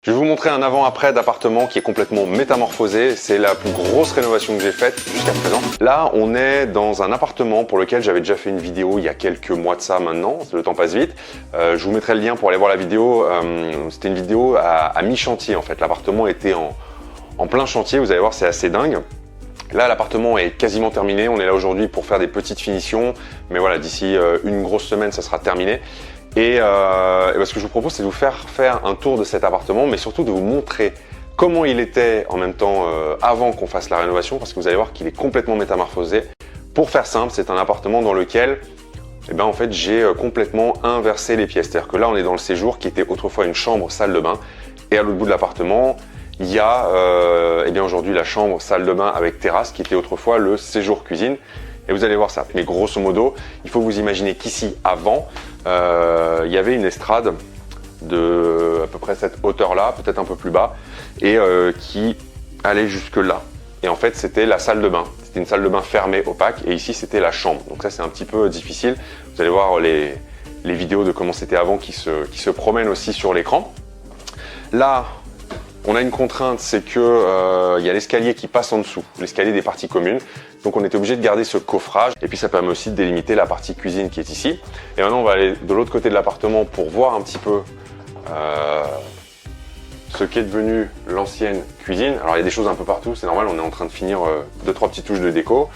Je vais vous montrer un avant-après d'appartement qui est complètement métamorphosé. C'est la plus grosse rénovation que j'ai faite jusqu'à présent. Là, on est dans un appartement pour lequel j'avais déjà fait une vidéo il y a quelques mois de ça maintenant. Le temps passe vite. Je vous mettrai le lien pour aller voir la vidéo. C'était une vidéo à mi-chantier en fait. L'appartement était en plein chantier. Vous allez voir, c'est assez dingue. Là, l'appartement est quasiment terminé. On est là aujourd'hui pour faire des petites finitions. Mais voilà, d'ici une grosse semaine, ça sera terminé. Et ce que je vous propose, c'est de vous faire un tour de cet appartement, mais surtout de vous montrer comment il était en même temps avant qu'on fasse la rénovation, parce que vous allez voir qu'il est complètement métamorphosé. Pour faire simple, c'est un appartement dans lequel en fait, j'ai complètement inversé les pièces. C'est-à-dire que là, on est dans le séjour qui était autrefois une chambre, salle de bain, et à l'autre bout de l'appartement, il y a aujourd'hui la chambre, salle de bain avec terrasse, qui était autrefois le séjour cuisine. Et vous allez voir ça. Mais grosso modo, il faut vous imaginer qu'ici, avant, il y avait une estrade de à peu près cette hauteur-là, peut-être un peu plus bas, et qui allait jusque là. Et en fait, c'était la salle de bain. C'était une salle de bain fermée, opaque, et ici, c'était la chambre. Donc ça, c'est un petit peu difficile. Vous allez voir les vidéos de comment c'était avant qui se promènent aussi sur l'écran. Là, on a une contrainte, c'est que il y a l'escalier qui passe en dessous, l'escalier des parties communes. Donc on était obligé de garder ce coffrage. Et puis ça permet aussi de délimiter la partie cuisine qui est ici. Et maintenant on va aller de l'autre côté de l'appartement pour voir un petit peu ce qu'est devenu l'ancienne cuisine. Alors il y a des choses un peu partout, c'est normal, on est en train de finir 2-3 petites touches de déco.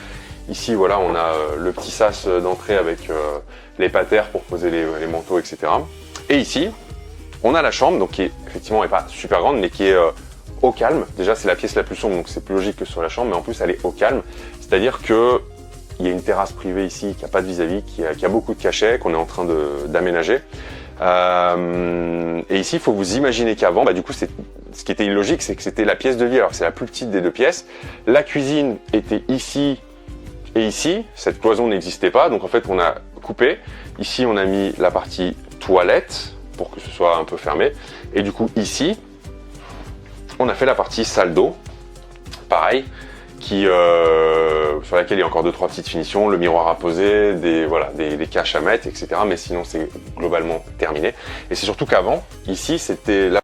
Ici voilà, on a le petit sas d'entrée avec les patères pour poser les manteaux, etc. Et ici, on a la chambre, donc qui est effectivement n'est pas super grande, mais qui est au calme. Déjà, c'est la pièce la plus sombre, donc c'est plus logique que sur la chambre, mais en plus, elle est au calme. C'est-à-dire que il y a une terrasse privée ici qui n'a pas de vis-à-vis, qui a beaucoup de cachets, qu'on est en train d'aménager. Et ici, il faut vous imaginer qu'avant, du coup, ce qui était illogique, c'est que c'était la pièce de vie, alors que c'est la plus petite des deux pièces. La cuisine était ici et ici. Cette cloison n'existait pas, donc en fait, on a coupé. Ici, on a mis la partie toilette, pour que ce soit un peu fermé. Et du coup, ici, on a fait la partie salle d'eau, pareil, sur laquelle il y a encore 2-3 petites finitions, le miroir à poser, des caches à mettre, etc. Mais sinon, c'est globalement terminé. Et c'est surtout qu'avant, ici, c'était là